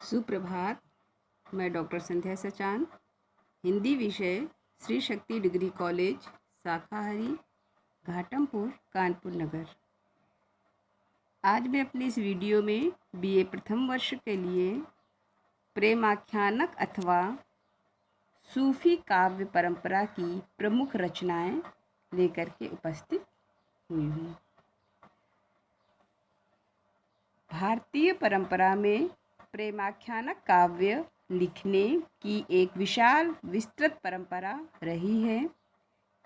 सुप्रभात। मैं डॉक्टर संध्या सचान, हिंदी विषय श्री शक्ति डिग्री कॉलेज शाखाहरी घाटमपुर कानपुर नगर। आज मैं अपनी इस वीडियो में बीए प्रथम वर्ष के लिए प्रेमाख्यानक अथवा सूफी काव्य परंपरा की प्रमुख रचनाएं लेकर के उपस्थित हुई हूँ। भारतीय परंपरा में प्रेमाख्यानक काव्य लिखने की एक विशाल विस्तृत परंपरा रही है।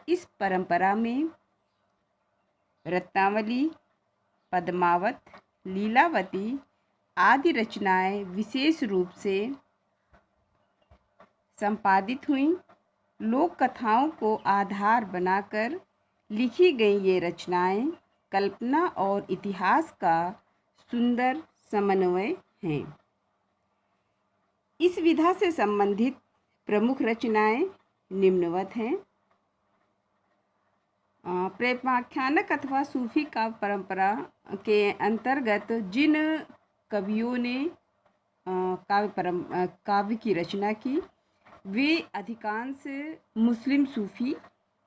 इस परंपरा में रत्नावली, पद्मावत, लीलावती आदि रचनाएं विशेष रूप से संपादित हुईं। लोक कथाओं को आधार बनाकर लिखी गई ये रचनाएं कल्पना और इतिहास का सुंदर समन्वय हैं। इस विधा से संबंधित प्रमुख रचनाएं निम्नवत हैं। प्रेमाख्यानक अथवा सूफी काव्य परंपरा के अंतर्गत जिन कवियों ने काव्य की रचना की वे अधिकांश मुस्लिम सूफी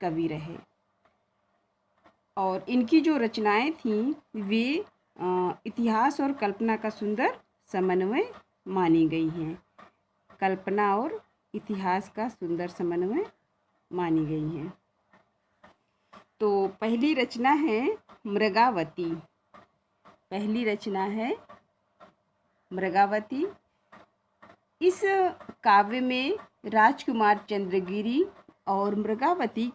कवि रहे और इनकी जो रचनाएं थीं वे इतिहास और कल्पना का सुंदर समन्वय मानी गई हैं। कल्पना और इतिहास का सुंदर समन्वय मानी गई हैं। तो पहली रचना है मृगावती। पहली रचना है मृगावती। इस काव्य में राजकुमार चंद्रगिरी और मृगावती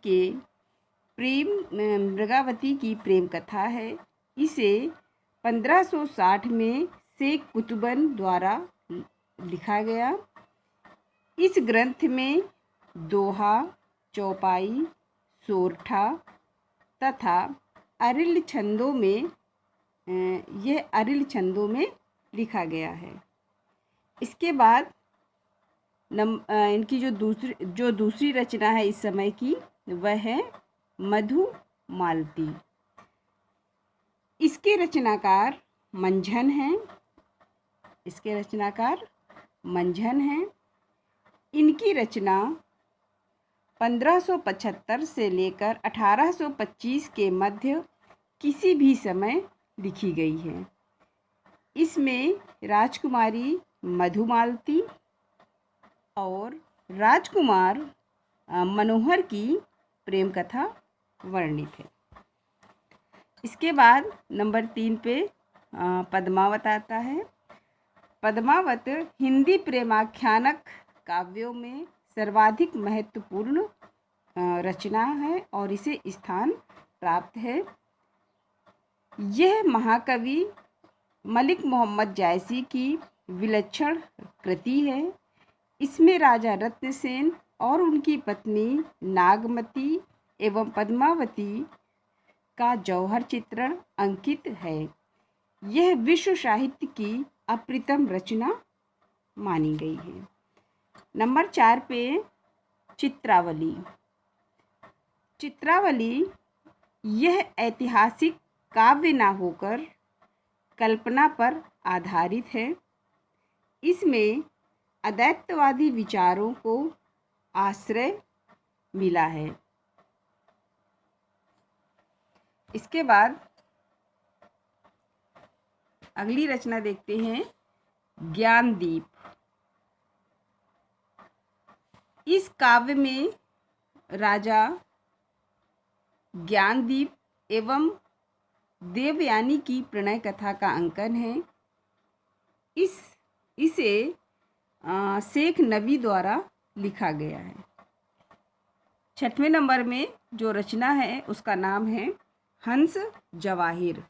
की प्रेम कथा है। इसे 1560 में शेख कुतुबन द्वारा लिखा गया। इस ग्रंथ में दोहा, चौपाई, सोरठा तथा अरिल छंदों में लिखा गया है। इसके बाद इनकी जो दूसरी रचना है इस समय की वह है मधुमालती। इसके रचनाकार मंझन हैं। इनकी रचना 1575 से लेकर 1825 के मध्य किसी भी समय लिखी गई है। इसमें राजकुमारी मधुमालती और राजकुमार मनोहर की प्रेम कथा वर्णित है। इसके बाद नंबर 3 पे पद्मावत आता है। पद्मावत हिंदी प्रेमाख्यानक काव्यों में सर्वाधिक महत्वपूर्ण रचना है और इसे स्थान प्राप्त है। यह महाकवि मलिक मोहम्मद जायसी की विलक्षण कृति है। इसमें राजा रत्नसेन और उनकी पत्नी नागमती एवं पद्मावती का जौहर चित्रण अंकित है। यह विश्व साहित्य की अप्रतिम रचना मानी गई है। नंबर 4 पे चित्रावली यह ऐतिहासिक काव्य ना होकर कल्पना पर आधारित है। इसमें अद्वैतवादी विचारों को आश्रय मिला है। इसके बाद अगली रचना देखते हैं ज्ञानदीप। इस काव्य में राजा ज्ञानदीप एवं देवयानी की प्रणय कथा का अंकन है। इसे शेख नबी द्वारा लिखा गया है। 6वें नंबर में जो रचना है उसका नाम है हंस जवाहिर।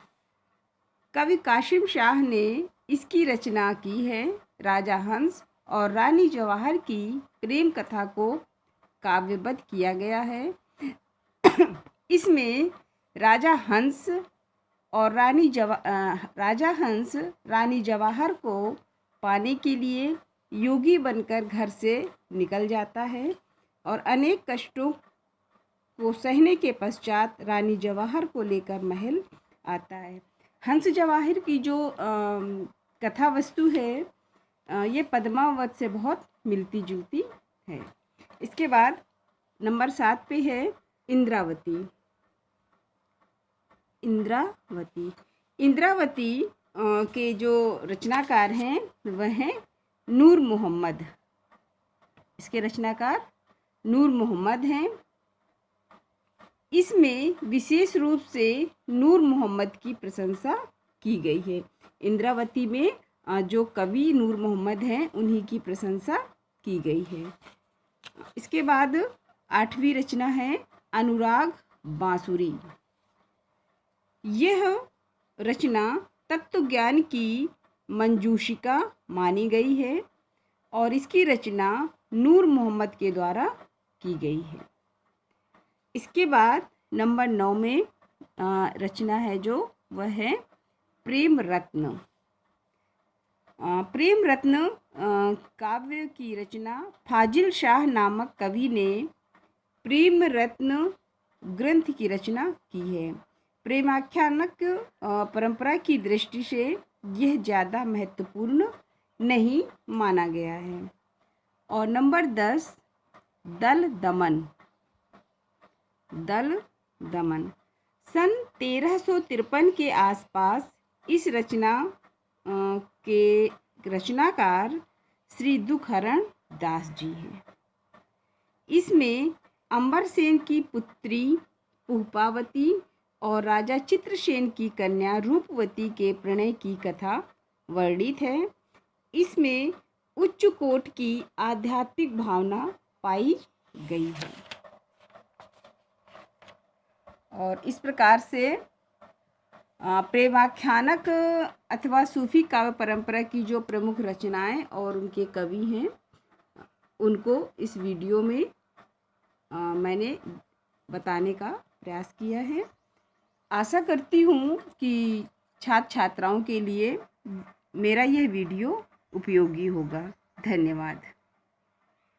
कवि काशिम शाह ने इसकी रचना की है। राजा हंस और रानी जवाहर की प्रेम कथा को काव्यबद्ध किया गया है। इसमें राजा हंस रानी जवाहर को पाने के लिए योगी बनकर घर से निकल जाता है और अनेक कष्टों को सहने के पश्चात रानी जवाहर को लेकर महल आता है। हंस जवाहिर की जो कथा वस्तु है ये पद्मावत से बहुत मिलती जुलती है। इसके बाद नंबर 7 पे है इंद्रावती। इंद्रावती के जो रचनाकार हैं वह हैं नूर मोहम्मद। इसके रचनाकार नूर मोहम्मद हैं। इसमें विशेष रूप से नूर मोहम्मद की प्रशंसा की गई है। इंद्रावती में जो कवि नूर मोहम्मद हैं उन्हीं की प्रशंसा की गई है। इसके बाद 8वीं रचना है अनुराग बांसुरी। यह रचना तत्व ज्ञान की मंजूषिका मानी गई है और इसकी रचना नूर मोहम्मद के द्वारा की गई है। इसके बाद नंबर 9 में रचना है जो वह है प्रेम रत्न। प्रेम रत्न काव्य की रचना फाजिल शाह नामक कवि ने प्रेम रत्न ग्रंथ की रचना की है। प्रेमाख्यानक परंपरा की दृष्टि से यह ज़्यादा महत्वपूर्ण नहीं माना गया है। और नंबर 10 दल दमन। सन 1353 के आसपास इस रचना के रचनाकार श्री दुखहरण दास जी हैं। इसमें अंबरसेन की पुत्री पुष्पावती और राजा चित्रसेन की कन्या रूपवती के प्रणय की कथा वर्णित है। इसमें उच्च कोटि की आध्यात्मिक भावना पाई गई है। और इस प्रकार से प्रेमाख्यानक अथवा सूफी काव्य परंपरा की जो प्रमुख रचनाएं और उनके कवि हैं उनको इस वीडियो में मैंने बताने का प्रयास किया है। आशा करती हूँ कि छात्र छात्राओं के लिए मेरा यह वीडियो उपयोगी होगा। धन्यवाद।